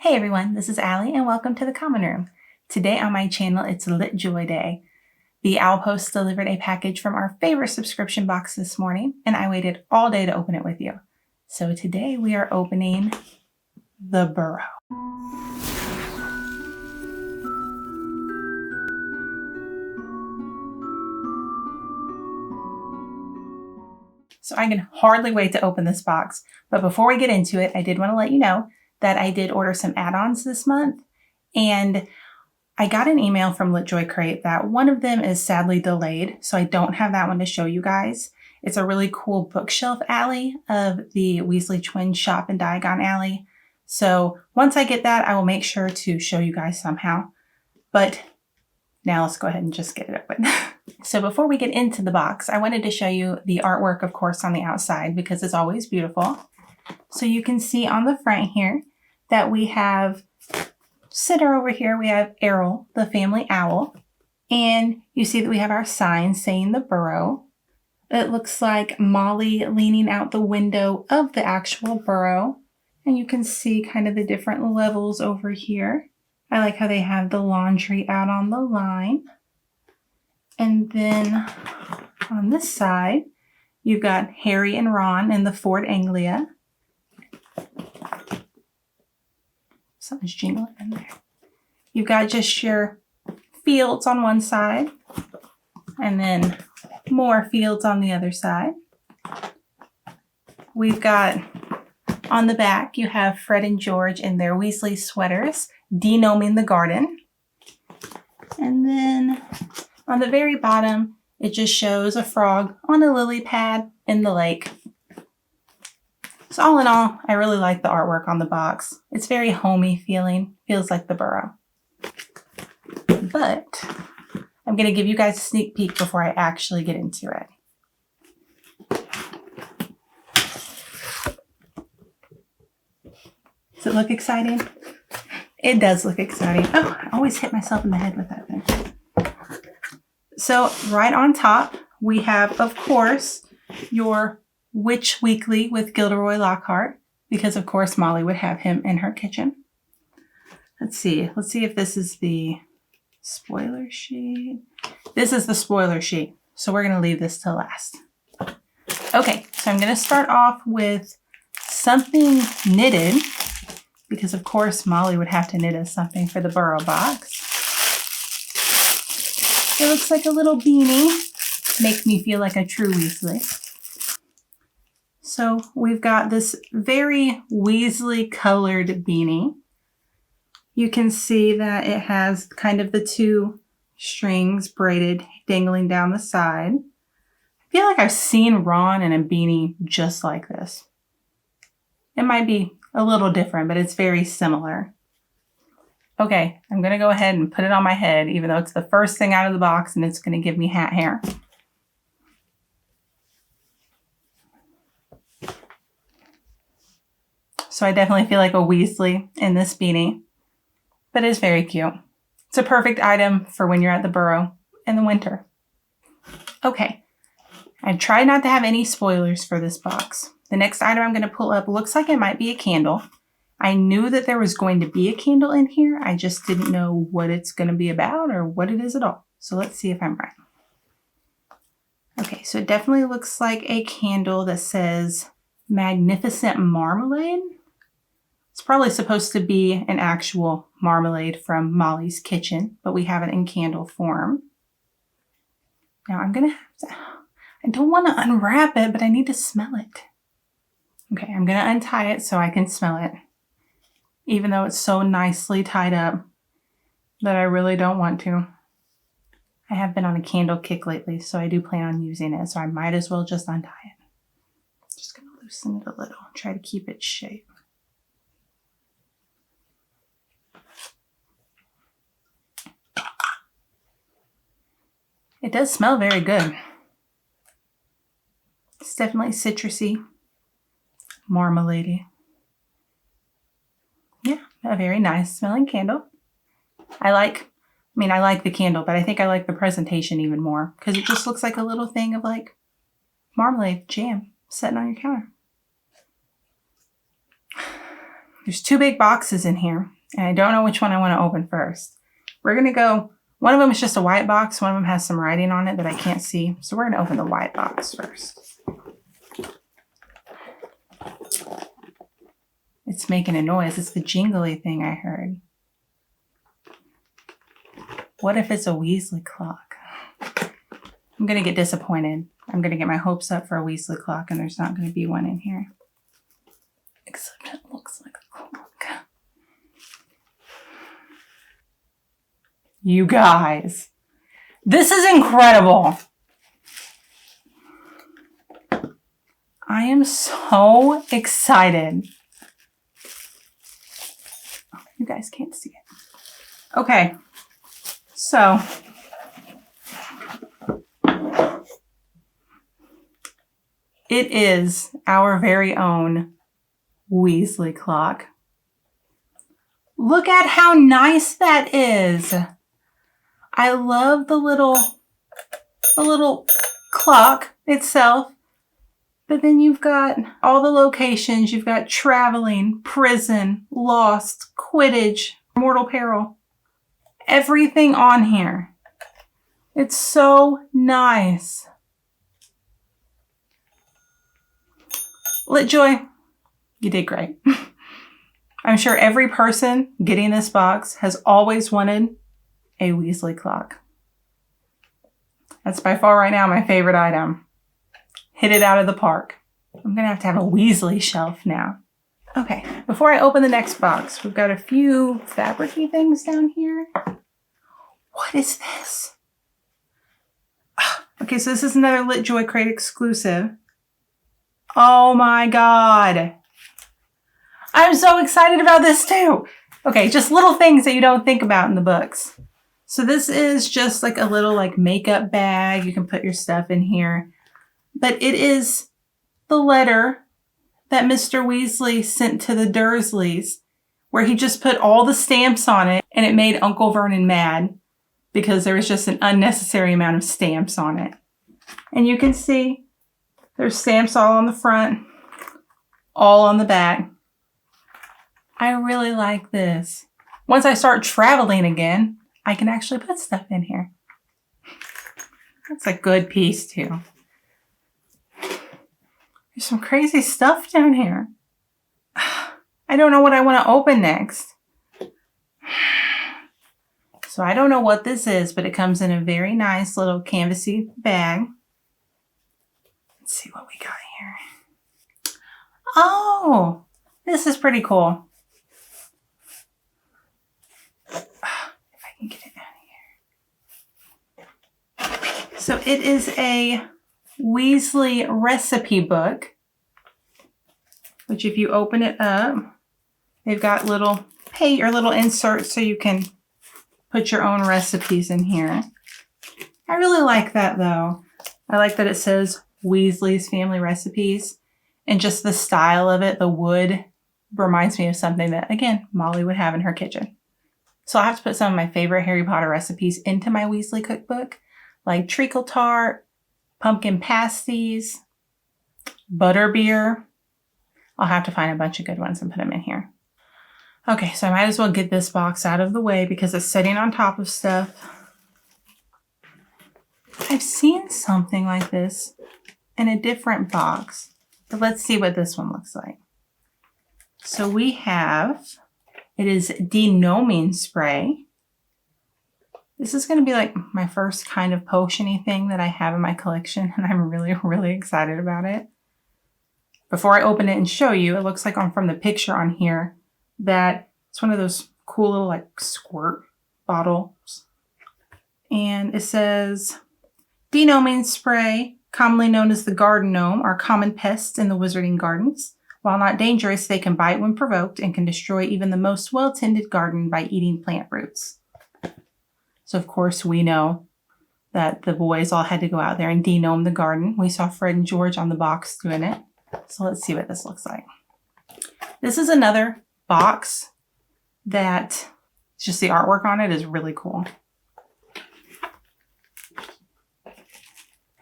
Hey everyone, this is Allie and welcome to the Common Room. Today on my channel, it's LitJoy Day. The Owl Post delivered a package from our favorite subscription box this morning, and I waited all day to open it with you. So today we are opening the Burrow. So I can hardly wait to open this box. But before we get into it, I did want to let you know that I did order some add-ons this month. And I got an email from LitJoy Crate that one of them is sadly delayed. So I don't have that one to show you guys. It's a really cool bookshelf alley of the Weasley Twins shop in Diagon Alley. So once I get that, I will make sure to show you guys somehow. But now let's go ahead and just get it open. So before we get into the box, I wanted to show you the artwork, of course, on the outside because it's always beautiful. So you can see on the front here that we have Sitter over here. We have Errol, the family owl. And you see that we have our sign saying the Burrow. It looks like Molly leaning out the window of the actual Burrow. And you can see kind of the different levels over here. I like how they have the laundry out on the line. And then on this side, you've got Harry and Ron in the Fort Anglia. Something's jingling in there. You've got just your fields on one side, and then more fields on the other side. We've got on the back, you have Fred and George in their Weasley sweaters, denoming the garden. And then on the very bottom, it just shows a frog on a lily pad in the lake. So all in all, I really like the artwork on the box. It's very homey feeling, feels like the Burrow. But I'm going to give you guys a sneak peek before I actually get into it. Does it look exciting? It does look exciting. Oh, I always hit myself in the head with that thing. So right on top, we have, of course, your Witch Weekly with Gilderoy Lockhart, because of course Molly would have him in her kitchen. Let's see if this is the spoiler sheet. This is the spoiler sheet, so we're going to leave this to last. Okay, so I'm going to start off with something knitted, because of course Molly would have to knit us something for the Burrow box. It looks like a little beanie. Make me feel like a true Weasley. So we've got this very Weasley colored beanie. You can see that it has kind of the two strings braided dangling down the side. I feel like I've seen Ron in a beanie just like this. It might be a little different, but it's very similar. Okay, I'm going to go ahead and put it on my head, even though it's the first thing out of the box and it's going to give me hat hair. So I definitely feel like a Weasley in this beanie, but it's very cute. It's a perfect item for when you're at the Burrow in the winter. Okay, I tried not to have any spoilers for this box. The next item I'm going to pull up looks like it might be a candle. I knew that there was going to be a candle in here. I just didn't know what it's going to be about or what it is at all. So let's see if I'm right. Okay, so it definitely looks like a candle that says Magnificent Marmalade. It's probably supposed to be an actual marmalade from Molly's kitchen, but we have it in candle form. Now I'm going to have to, I don't want to unwrap it, but I need to smell it. Okay, I'm going to untie it so I can smell it, even though it's so nicely tied up that I really don't want to. I have been on a candle kick lately, so I do plan on using it, so I might as well just untie it. Just going to loosen it a little, try to keep its shape. It does smell very good. It's definitely citrusy, marmalade-y. Yeah, a very nice smelling candle. I like the candle, but I think I like the presentation even more because it just looks like a little thing of like marmalade jam sitting on your counter. There's 2 big boxes in here, and I don't know which one I want to open first. We're going to go, one of them is just a white box. One of them has some writing on it that I can't see. So we're going to open the white box first. It's making a noise. It's the jingly thing I heard. What if it's a Weasley Clock? I'm going to get disappointed. I'm going to get my hopes up for a Weasley Clock, and there's not going to be one in here. Except it looks like a clock. You guys, this is incredible. I am so excited. Oh, you guys can't see it. Okay, so it is our very own Weasley Clock. Look at how nice that is. I love the little clock itself. But then you've got all the locations. You've got traveling, prison, lost, Quidditch, mortal peril. Everything on here. It's so nice. LitJoy, you did great. I'm sure every person getting this box has always wanted a Weasley Clock. That's by far right now my favorite item. Hit it out of the park. I'm going to have a Weasley shelf now. Okay, before I open the next box, we've got a few fabric-y things down here. What is this? Okay, so this is another LitJoy Crate exclusive. Oh my God. I'm so excited about this too. Okay, just little things that you don't think about in the books. So this is just like a little makeup bag. You can put your stuff in here. But it is the letter that Mr. Weasley sent to the Dursleys, where he just put all the stamps on it, and it made Uncle Vernon mad because there was just an unnecessary amount of stamps on it. And you can see there's stamps all on the front, all on the back. I really like this. Once I start traveling again, I can actually put stuff in here. That's a good piece too. There's some crazy stuff down here. I don't know what I want to open next. So I don't know what this is, but it comes in a very nice little canvasy bag. Let's see what we got here. Oh, this is pretty cool. If I can get it out of here. So it is a Weasley recipe book, which if you open it up, they've got little inserts so you can put your own recipes in here. I really like that though. I like that it says Weasley's Family Recipes, and just the style of it, the wood, reminds me of something that, again, Molly would have in her kitchen. So I have to put some of my favorite Harry Potter recipes into my Weasley cookbook, like treacle tart, pumpkin pasties, butterbeer. I'll have to find a bunch of good ones and put them in here. Okay, so I might as well get this box out of the way because it's sitting on top of stuff. I've seen something like this in a different box, but let's see what this one looks like. So we have, it is denoming spray. This is going to be like my first kind of potion-y thing that I have in my collection, and I'm really, really excited about it. Before I open it and show you, it looks like from the picture on here that it's one of those cool little squirt bottles. And it says, denoming spray, commonly known as the garden gnome, are common pests in the wizarding gardens. While not dangerous, they can bite when provoked and can destroy even the most well-tended garden by eating plant roots. So, of course, we know that the boys all had to go out there and denome the garden. We saw Fred and George on the box doing it. So let's see what this looks like. This is another box that just the artwork on it is really cool.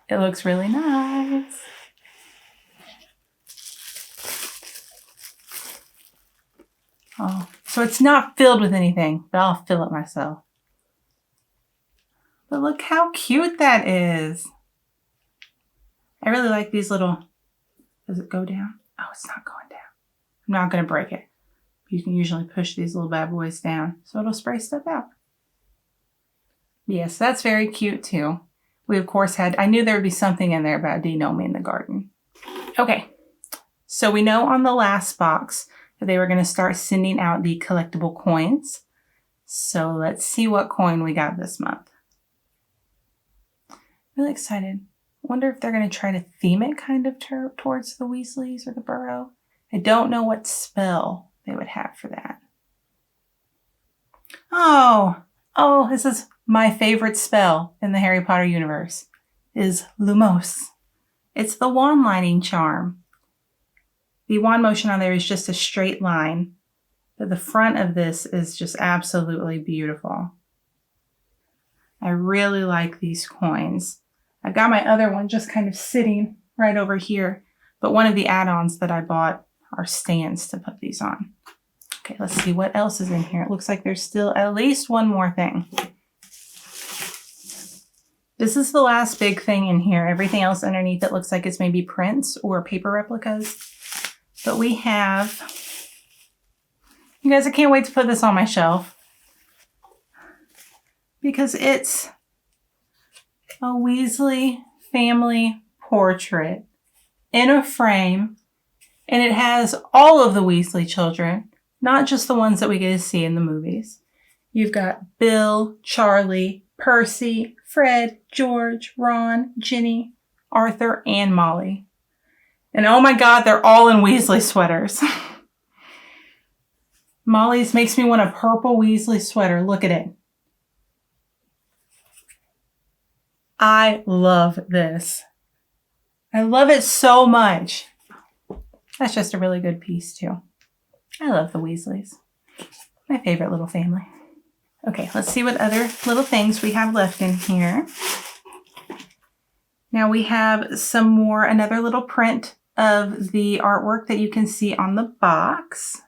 It looks really nice. Oh, so it's not filled with anything, but I'll fill it myself. But look how cute that is. I really like these little, does it go down? Oh, it's not going down. I'm not going to break it. You can usually push these little bad boys down so it'll spray stuff out. Yes, that's very cute too. We of course had, I knew there would be something in there about denoming the garden. Okay, so we know on the last box that they were going to start sending out the collectible coins. So let's see what coin we got this month. Really excited. Wonder if they're going to try to theme it kind of towards the Weasleys or the Burrow. I don't know what spell they would have for that. Oh, this is my favorite spell in the Harry Potter universe, is Lumos. It's the wand lining charm. The wand motion on there is just a straight line, but the front of this is just absolutely beautiful. I really like these coins. I've got my other one just kind of sitting right over here, but one of the add-ons that I bought are stands to put these on. Okay, let's see what else is in here. It looks like there's still at least one more thing. This is the last big thing in here. Everything else underneath it looks like it's maybe prints or paper replicas. But we have, you guys, I can't wait to put this on my shelf because it's a Weasley family portrait in a frame, and it has all of the Weasley children, not just the ones that we get to see in the movies. You've got Bill, Charlie, Percy, Fred, George, Ron, Ginny, Arthur, and Molly. And oh my God, they're all in Weasley sweaters. Molly's makes me want a purple Weasley sweater. Look at it. I love this. I love it so much. That's just a really good piece too. I love the Weasleys. My favorite little family. Okay, let's see what other little things we have left in here. Now we have another little print of the artwork that you can see on the box.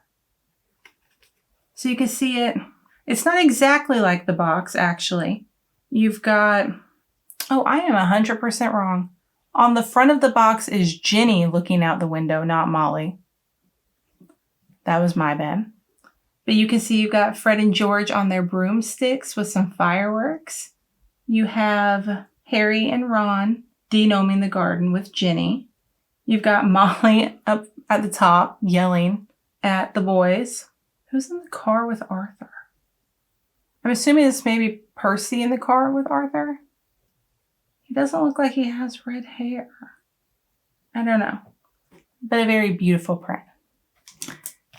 So you can see it. It's not exactly like the box, actually. You've got, oh, I am 100% wrong. On the front of the box is Ginny looking out the window, not Molly. That was my bad. But you can see you've got Fred and George on their broomsticks with some fireworks. You have Harry and Ron denoming the garden with Ginny. You've got Molly up at the top yelling at the boys. Who's in the car with Arthur? I'm assuming this may be Percy in the car with Arthur. He doesn't look like he has red hair. I don't know. But a very beautiful print.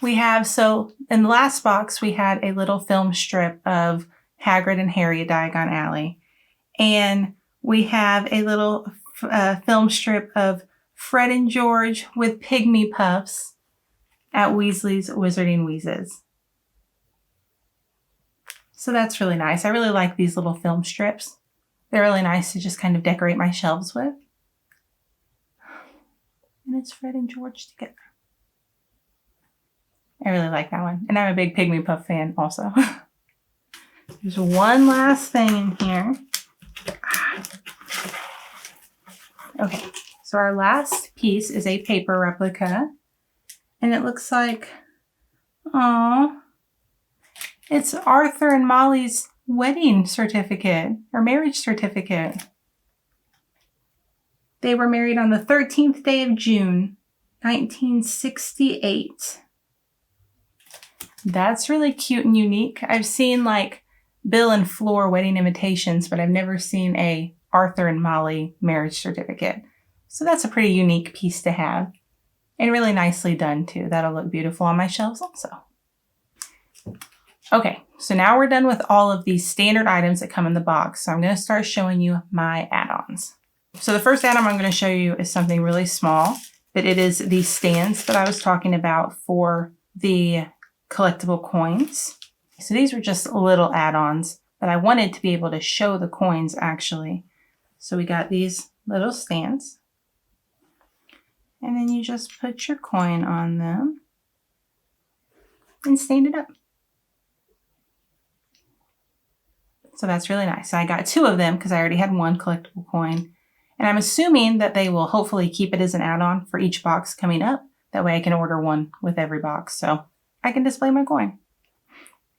We have, so in the last box, we had a little film strip of Hagrid and Harry at Diagon Alley. And we have a little film strip of Fred and George with pygmy puffs at Weasley's Wizarding Wheezes. So that's really nice. I really like these little film strips. They're really nice to just kind of decorate my shelves with. And it's Fred and George together. I really like that one. And I'm a big Pygmy Puff fan also. There's one last thing in here. Okay, so our last piece is a paper replica. And it looks like, oh, it's Arthur and Molly's wedding certificate or marriage certificate. They were married on the 13th day of June, 1968. That's really cute and unique. I've seen like Bill and Fleur wedding invitations, but I've never seen a Arthur and Molly marriage certificate. So that's a pretty unique piece to have. And really nicely done too. That'll look beautiful on my shelves also. Okay, so now we're done with all of these standard items that come in the box. So I'm going to start showing you my add-ons. So the first add-on I'm going to show you is something really small, but it is the stands that I was talking about for the collectible coins. So these were just little add-ons, but I wanted to be able to show the coins actually. So we got these little stands. And then you just put your coin on them. and stained it up. So that's really nice. So I got 2 of them because I already had 1 collectible coin. And I'm assuming that they will hopefully keep it as an add-on for each box coming up. That way I can order 1 with every box so I can display my coin.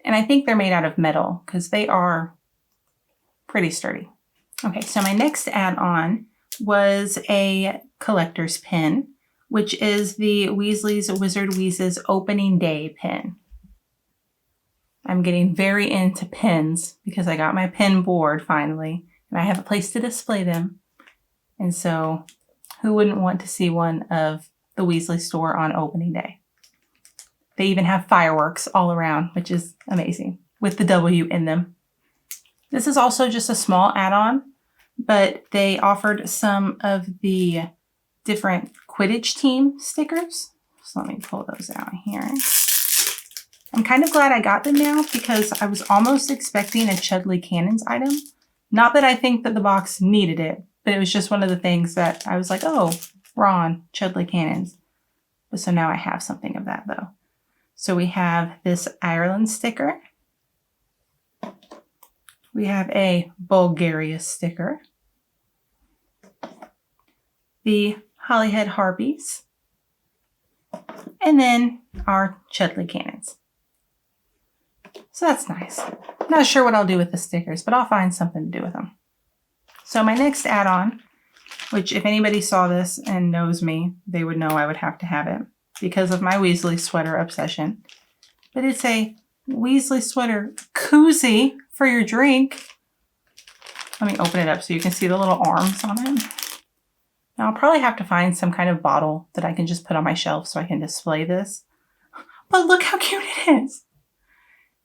And I think they're made out of metal because they are pretty sturdy. Okay, so my next add-on was a collector's pin, which is the Weasley's Wizard Wheezes opening day pin. I'm getting very into pins because I got my pin board finally, and I have a place to display them. And so who wouldn't want to see one of the Weasley store on opening day? They even have fireworks all around, which is amazing, with the W in them. This is also just a small add-on, but they offered some of the different Quidditch team stickers. So let me pull those out here. I'm kind of glad I got them now because I was almost expecting a Chudley Cannons item. Not that I think that the box needed it, but it was just one of the things that I was like, oh, Ron, Chudley Cannons. But so now I have something of that though. So we have this Ireland sticker. We have a Bulgaria sticker. The Holyhead Harpies. And then our Chudley Cannons. So that's nice. Not sure what I'll do with the stickers, but I'll find something to do with them. So my next add-on, which if anybody saw this and knows me, they would know I would have to have it because of my Weasley sweater obsession. But it's a Weasley sweater koozie for your drink. Let me open it up so you can see the little arms on it. Now I'll probably have to find some kind of bottle that I can just put on my shelf so I can display this. But look how cute it is.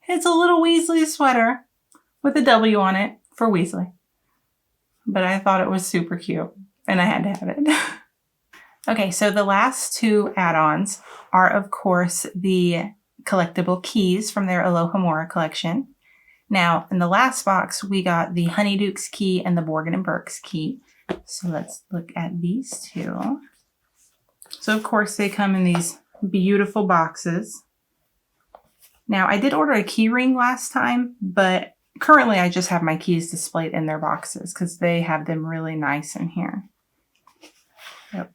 It's a little Weasley sweater with a W on it for Weasley. But I thought it was super cute and I had to have it. Okay, so the last 2 add-ons are, of course, the Collectible Keys from their Alohomora collection. Now, in the last box, we got the Honeydukes Key and the Borgin and Burke's Key. So let's look at these 2. So, of course, they come in these beautiful boxes. Now, I did order a key ring last time, but currently I just have my keys displayed in their boxes because they have them really nice in here. Yep.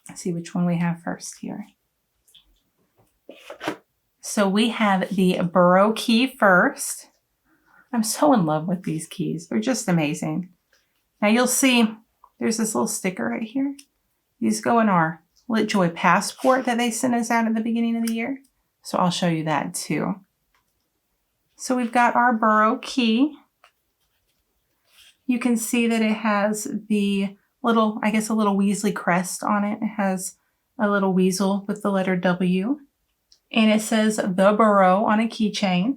Let's see which one we have first here. So we have the Burrow key first. I'm so in love with these keys. They're just amazing. Now you'll see there's this little sticker right here. These go in our LitJoy passport that they sent us out at the beginning of the year. So I'll show you that too. So we've got our Burrow key. You can see that it has the little, I guess a little Weasley crest on it. It has a little weasel with the letter W. And it says the Burrow on a keychain.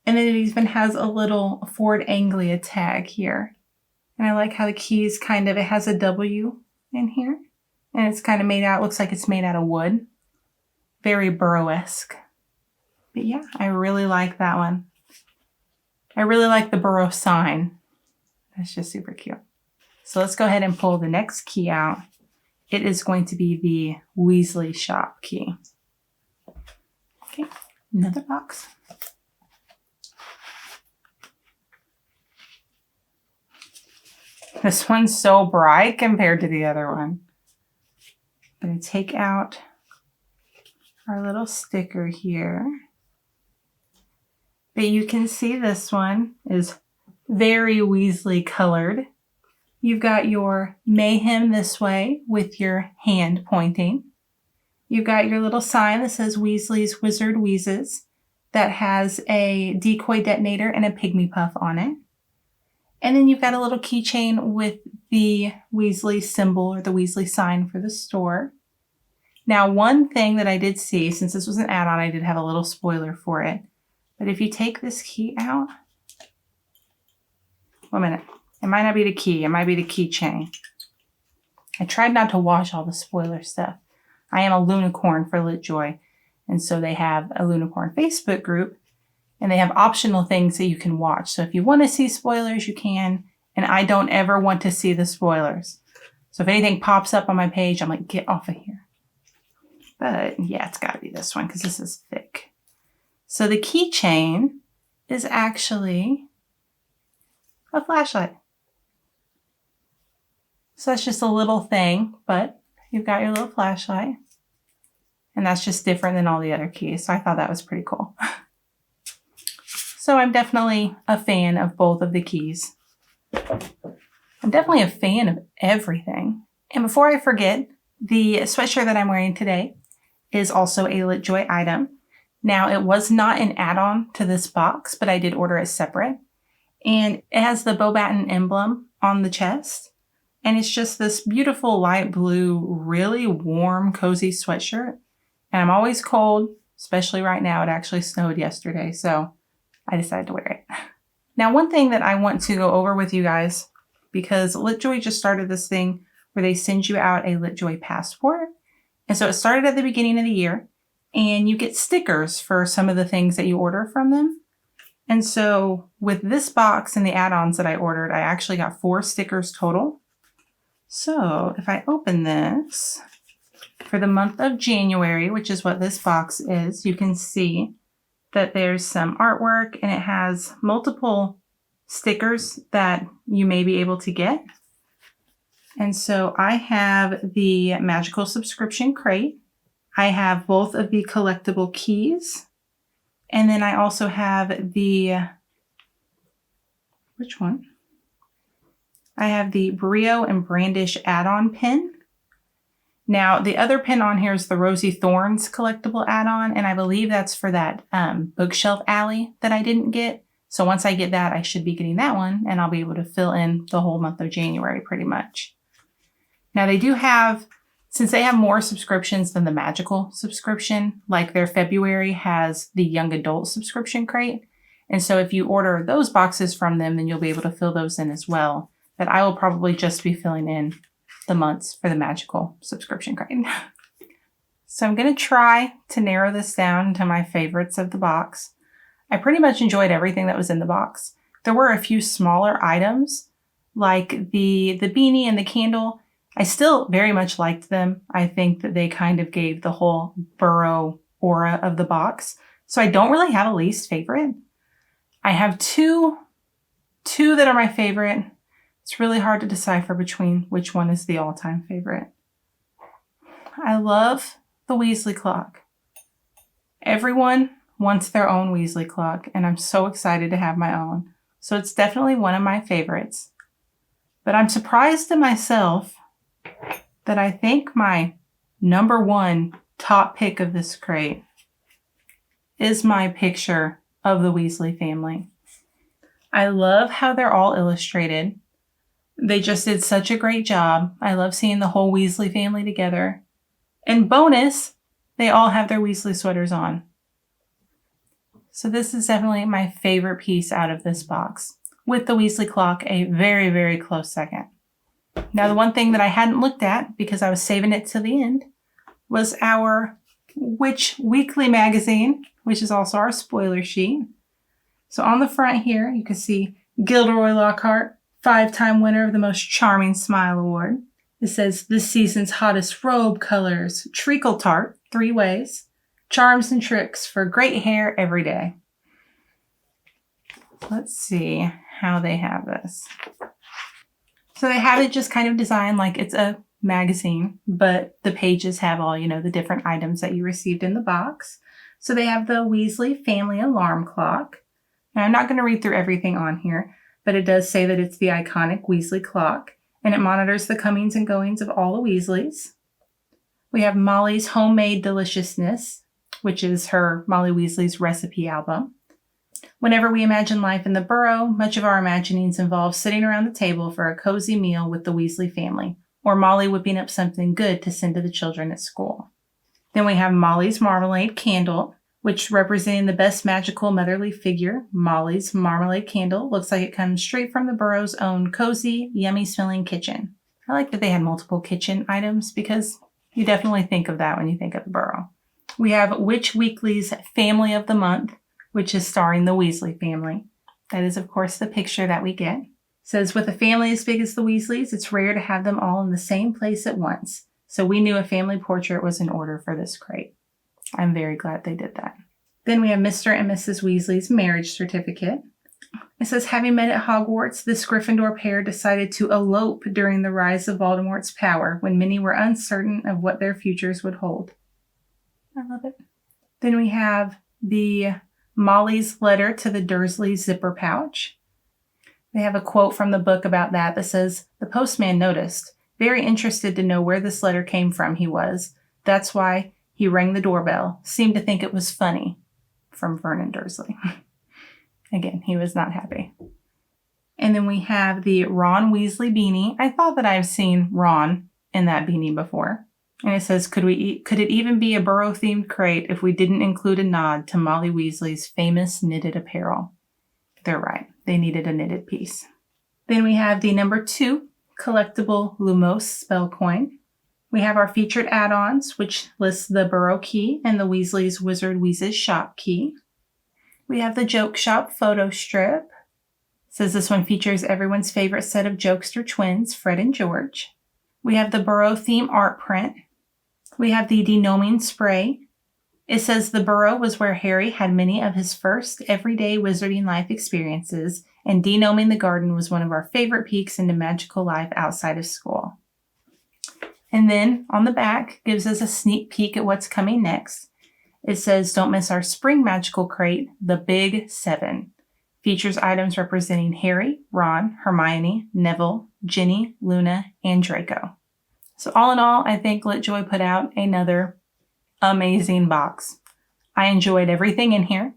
And then it even has a little Ford Anglia tag here. And I like how the keys kind of, it has a W in here. And it's kind of made out, looks like it's made out of wood. Very Burrow-esque. But yeah, I really like that one. I really like the Burrow sign. That's just super cute. So let's go ahead and pull the next key out. It is going to be the Weasley Shop Key. Okay, another box. This one's so bright compared to the other one. I'm going to take out our little sticker here. But you can see this one is very Weasley colored. You've got your mayhem this way with your hand pointing. You've got your little sign that says Weasley's Wizard Wheezes that has a decoy detonator and a pygmy puff on it. And then you've got a little keychain with the Weasley symbol or the Weasley sign for the store. Now, one thing that I did see, since this was an add-on, I did have a little spoiler for it. But if you take this key out, 1 minute, it might not be the key, it might be the keychain. I tried not to watch all the spoiler stuff. I am a Lunicorn for LitJoy, and so they have a Lunicorn Facebook group, and they have optional things that you can watch. So if you want to see spoilers, you can, and I don't ever want to see the spoilers. So if anything pops up on my page, I'm like, get off of here. But yeah, it's got to be this one because this is thick. So the keychain is actually a flashlight. So that's just a little thing, but you've got your little flashlight. And that's just different than all the other keys. So I thought that was pretty cool. So I'm definitely a fan of both of the keys. I'm definitely a fan of everything. And before I forget, the sweatshirt that I'm wearing today is also a LitJoy item. Now, it was not an add-on to this box, but I did order it separate. And it has the Beauxbaton emblem on the chest. And it's just this beautiful light blue, really warm, cozy sweatshirt. And I'm always cold, especially right now. It actually snowed yesterday, so I decided to wear it. Now, one thing that I want to go over with you guys, because LitJoy just started this thing where they send you out a LitJoy passport. And so it started at the beginning of the year, and you get stickers for some of the things that you order from them. And so with this box and the add-ons that I ordered, I actually got 4 stickers total. So if I open this for the month of January, which is what this box is, you can see that there's some artwork and it has multiple stickers that you may be able to get. And so I have the Magical Subscription Crate. I have both of the Collectible Keys. And then I also have the, which one? I have the Burrow and Brandish add-on pin. Now, the other pin on here is the Rosy Thorns collectible add-on, and I believe that's for that bookshelf alley that I didn't get. So once I get that, I should be getting that one, and I'll be able to fill in the whole month of January pretty much. Now, they do have, since they have more subscriptions than the Magical subscription, like their February has the Young Adult subscription crate. And so if you order those boxes from them, then you'll be able to fill those in as well. But I will probably just be filling in the months for the Magical subscription crate. So I'm going to try to narrow this down to my favorites of the box. I pretty much enjoyed everything that was in the box. There were a few smaller items like the beanie and the candle. I still very much liked them. I think that they kind of gave the whole Burrow aura of the box. So I don't really have a least favorite. I have two that are my favorite. It's really hard to decipher between which one is the all-time favorite. I love the Weasley Clock. Everyone wants their own Weasley Clock, and I'm so excited to have my own. So it's definitely one of my favorites. But I'm surprised at myself that I think my number one top pick of this crate is my picture of the Weasley family. I love how they're all illustrated. They just did such a great job. I love seeing the whole Weasley family together. And bonus, they all have their Weasley sweaters on. So this is definitely my favorite piece out of this box, with the Weasley Clock a very, very close second. Now, the one thing that I hadn't looked at, because I was saving it to the end, was our Witch Weekly magazine, which is also our spoiler sheet. So on the front here, you can see Gilderoy Lockhart, 5-time winner of the Most Charming Smile Award. It says, this season's hottest robe colors, treacle tart, 3 ways, charms and tricks for great hair every day. Let's see how they have this. So they have it just kind of designed like it's a magazine, but the pages have all, the different items that you received in the box. So they have the Weasley family alarm clock. Now, I'm not going to read through everything on here, but it does say that it's the iconic Weasley clock, and it monitors the comings and goings of all the Weasleys. We have Molly's Homemade Deliciousness, which is her Molly Weasley's recipe album. Whenever we imagine life in the Burrow, much of our imaginings involve sitting around the table for a cozy meal with the Weasley family, or Molly whipping up something good to send to the children at school. Then we have Molly's Marmalade Candle, which representing the best magical motherly figure, Molly's Marmalade Candle looks like it comes straight from the Burrow's own cozy, yummy-smelling kitchen. I like that they had multiple kitchen items because you definitely think of that when you think of the Burrow. We have Witch Weekly's Family of the Month, which is starring the Weasley family. That is, of course, the picture that we get. It says, with a family as big as the Weasleys, it's rare to have them all in the same place at once. So we knew a family portrait was in order for this crate. I'm very glad they did that. Then we have Mr. and Mrs. Weasley's marriage certificate. It says, having met at Hogwarts, this Gryffindor pair decided to elope during the rise of Voldemort's power when many were uncertain of what their futures would hold. I love it. Then we have the Molly's letter to the Dursley zipper pouch. They have a quote from the book about that says, the postman noticed. Very interested to know where this letter came from, he was. That's why he rang the doorbell. Seemed to think it was funny. From Vernon Dursley. Again, he was not happy. And then we have the Ron Weasley beanie. I thought that I've seen Ron in that beanie before. And it says, could it even be a Burrow-themed crate if we didn't include a nod to Molly Weasley's famous knitted apparel? They're right. They needed a knitted piece. Then we have the number 2 collectible Lumos spell coin. We have our featured add-ons, which lists the Burrow key and the Weasley's Wizard Wheezes Shop Key. We have the Joke Shop photo strip. It says this one features everyone's favorite set of jokester twins, Fred and George. We have the Burrow theme art print. We have the denoming spray. It says the Burrow was where Harry had many of his first everyday wizarding life experiences, and denoming the garden was one of our favorite peeks into magical life outside of school. And then on the back gives us a sneak peek at what's coming next. It says, don't miss our spring magical crate, the Big 7. Features items representing Harry, Ron, Hermione, Neville, Ginny, Luna, and Draco. So all in all, I think LitJoy put out another amazing box. I enjoyed everything in here.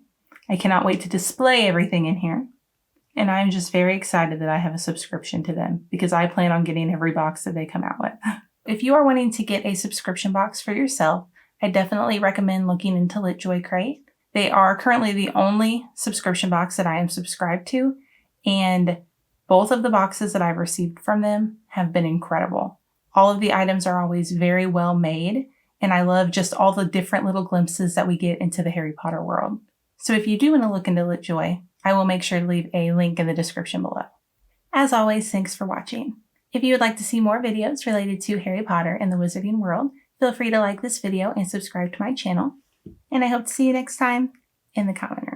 I cannot wait to display everything in here. And I'm just very excited that I have a subscription to them because I plan on getting every box that they come out with. If you are wanting to get a subscription box for yourself, I definitely recommend looking into LitJoy Crate. They are currently the only subscription box that I am subscribed to, and both of the boxes that I've received from them have been incredible. All of the items are always very well made, and I love just all the different little glimpses that we get into the Harry Potter world. So if you do want to look into LitJoy, I will make sure to leave a link in the description below. As always, thanks for watching. If you would like to see more videos related to Harry Potter and the Wizarding World, feel free to like this video and subscribe to my channel. And I hope to see you next time in the comment room.